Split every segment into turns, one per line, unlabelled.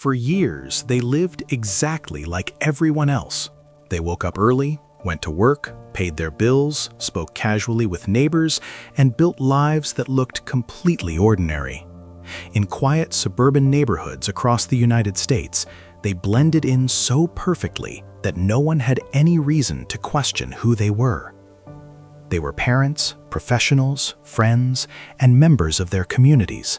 For years, they lived exactly like everyone else. They woke up early, went to work, paid their bills, spoke casually with neighbors, and built lives that looked completely ordinary. In quiet suburban neighborhoods across the United States, they blended in so perfectly that no one had any reason to question who they were. They were parents, professionals, friends, and members of their communities.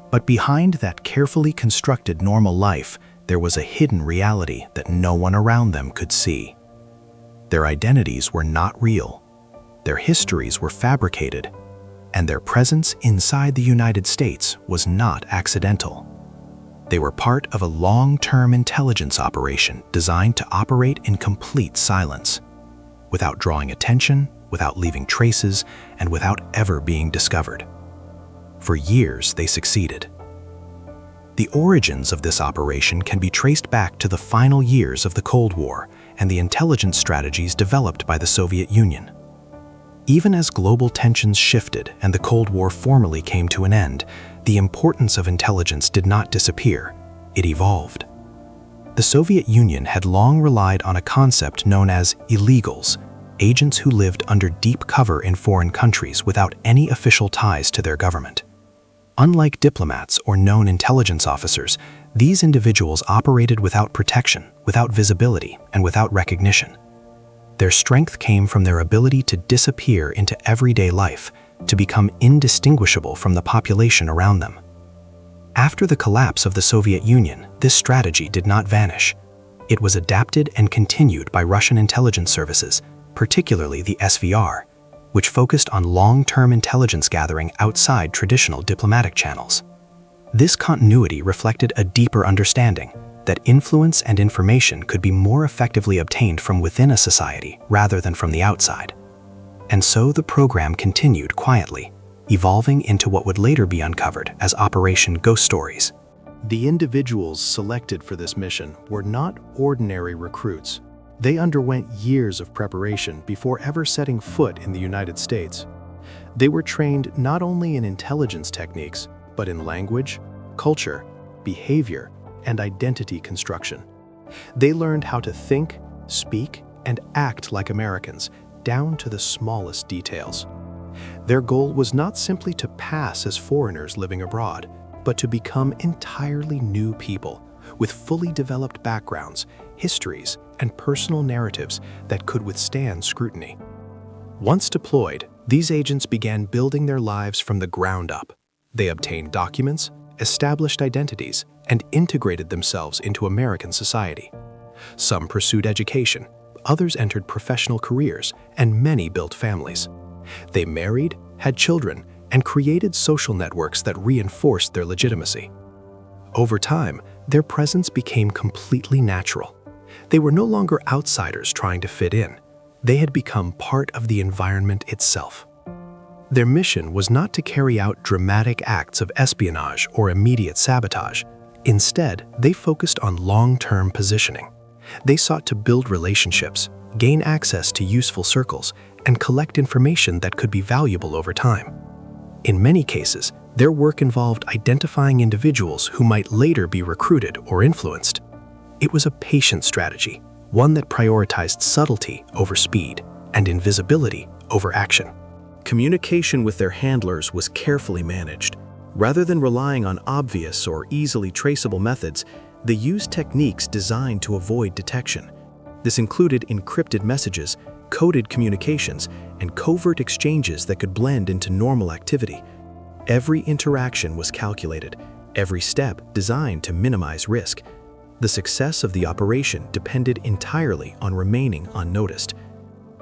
But behind that carefully constructed normal life, there was a hidden reality that no one around them could see. Their identities were not real, their histories were fabricated, and their presence inside the United States was not accidental. They were part of a long-term intelligence operation designed to operate in complete silence, without drawing attention, without leaving traces, and without ever being discovered. For years, they succeeded. The origins of this operation can be traced back to the final years of the Cold War and the intelligence strategies developed by the Soviet Union. Even as global tensions shifted and the Cold War formally came to an end, the importance of intelligence did not disappear, it evolved. The Soviet Union had long relied on a concept known as illegals, agents who lived under deep cover in foreign countries without any official ties to their government. Unlike diplomats or known intelligence officers, these individuals operated without protection, without visibility, and without recognition. Their strength came from their ability to disappear into everyday life, to become indistinguishable from the population around them. After the collapse of the Soviet Union, this strategy did not vanish. It was adapted and continued by Russian intelligence services, particularly the SVR, which focused on long-term intelligence gathering outside traditional diplomatic channels. This continuity reflected a deeper understanding that influence and information could be more effectively obtained from within a society rather than from the outside. And so the program continued quietly, evolving into what would later be uncovered as Operation Ghost Stories. The individuals selected for this mission were not ordinary recruits. They underwent years of preparation before ever setting foot in the United States. They were trained not only in intelligence techniques, but in language, culture, behavior, and identity construction. They learned how to think, speak, and act like Americans, down to the smallest details. Their goal was not simply to pass as foreigners living abroad, but to become entirely new people, with fully developed backgrounds, histories, and personal narratives that could withstand scrutiny. Once deployed, these agents began building their lives from the ground up. They obtained documents, established identities, and integrated themselves into American society. Some pursued education, others entered professional careers, and many built families. They married, had children, and created social networks that reinforced their legitimacy. Over time, their presence became completely natural. They were no longer outsiders trying to fit in. They had become part of the environment itself. Their mission was not to carry out dramatic acts of espionage or immediate sabotage. Instead, they focused on long-term positioning. They sought to build relationships, gain access to useful circles, and collect information that could be valuable over time. In many cases, their work involved identifying individuals who might later be recruited or influenced. It was a patient strategy, one that prioritized subtlety over speed and invisibility over action. Communication with their handlers was carefully managed. Rather than relying on obvious or easily traceable methods, they used techniques designed to avoid detection. This included encrypted messages, coded communications, and covert exchanges that could blend into normal activity. Every interaction was calculated, every step designed to minimize risk. The success of the operation depended entirely on remaining unnoticed.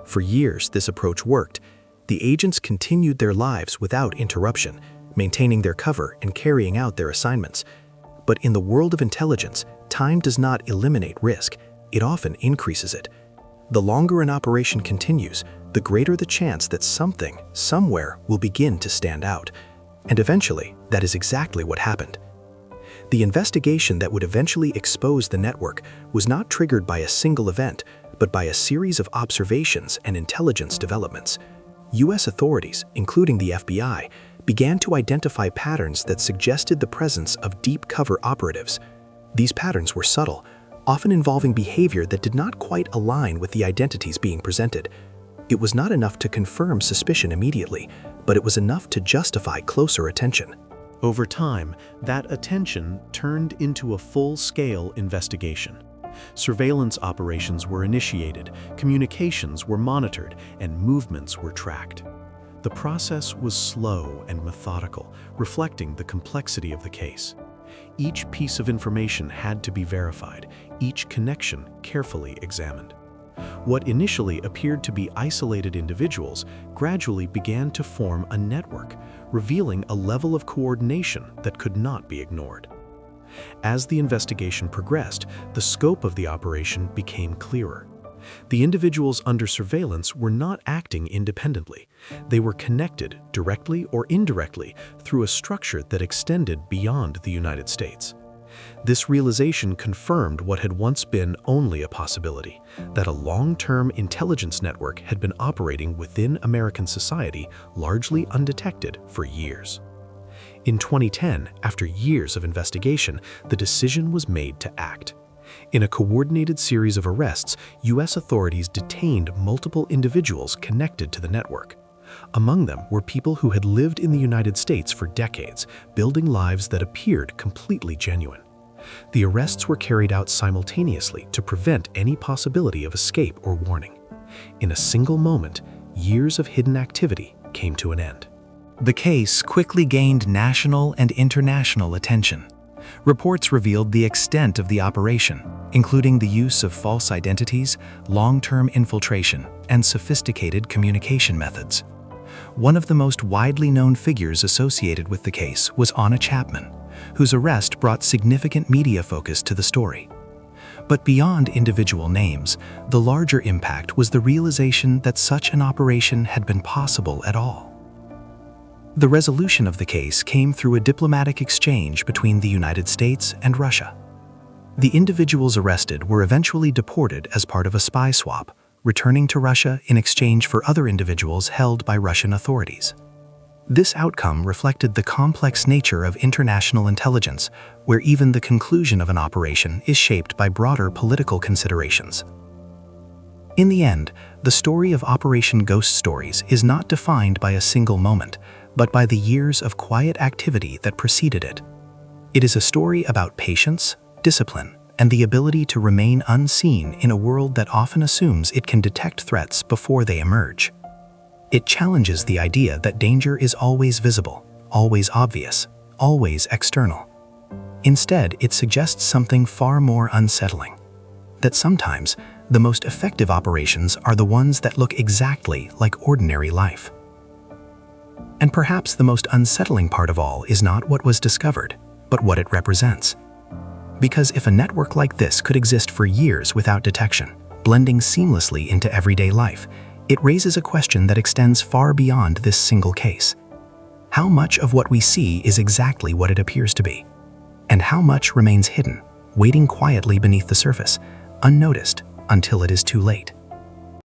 For years, this approach worked. The agents continued their lives without interruption, maintaining their cover and carrying out their assignments. But in the world of intelligence, time does not eliminate risk, it often increases it. The longer an operation continues, the greater the chance that something, somewhere, will begin to stand out. And eventually, that is exactly what happened. The investigation that would eventually expose the network was not triggered by a single event, but by a series of observations and intelligence developments. U.S. authorities, including the FBI, began to identify patterns that suggested the presence of deep cover operatives.
These patterns were subtle, often involving behavior that did not quite align with the identities being presented. It was not enough to confirm suspicion immediately, but it was enough to justify closer attention.
Over time, that attention turned into a full-scale investigation. Surveillance operations were initiated, communications were monitored, and movements were tracked. The process was slow and methodical, reflecting the complexity of the case. Each piece of information had to be verified, each connection carefully examined. What initially appeared to be isolated individuals gradually began to form a network, revealing a level of coordination that could not be ignored. As the investigation progressed, the scope of the operation became clearer. The individuals under surveillance were not acting independently. They were connected, directly or indirectly, through a structure that extended beyond the United States. This realization confirmed what had once been only a possibility, that a long-term intelligence network had been operating within American society largely undetected for years. In 2010, after years of investigation, the decision was made to act. In a coordinated series of arrests, U.S. authorities detained multiple individuals connected to the network. Among them were people who had lived in the United States for decades, building lives that appeared completely genuine. The arrests were carried out simultaneously to prevent any possibility of escape or warning. In a single moment, years of hidden activity came to an end.
The case quickly gained national and international attention. Reports revealed the extent of the operation, including the use of false identities, long-term infiltration, and sophisticated communication methods. One of the most widely known figures associated with the case was Anna Chapman, whose arrest brought significant media focus to the story. But beyond individual names, the larger impact was the realization that such an operation had been possible at all. The resolution of the case came through a diplomatic exchange between the United States and Russia. The individuals arrested were eventually deported as part of a spy swap, returning to Russia in exchange for other individuals held by Russian authorities. This outcome reflected the complex nature of international intelligence, where even the conclusion of an operation is shaped by broader political considerations. In the end, the story of Operation Ghost Stories is not defined by a single moment, but by the years of quiet activity that preceded it. It is a story about patience, discipline, and the ability to remain unseen in a world that often assumes it can detect threats before they emerge. It challenges the idea that danger is always visible, always obvious, always external. Instead, it suggests something far more unsettling: that sometimes the most effective operations are the ones that look exactly like ordinary life. And perhaps the most unsettling part of all is not what was discovered, but what it represents. Because if a network like this could exist for years without detection, blending seamlessly into everyday life, it raises a question that extends far beyond this single case. How much of what we see is exactly what it appears to be? And how much remains hidden, waiting quietly beneath the surface, unnoticed until it is too late?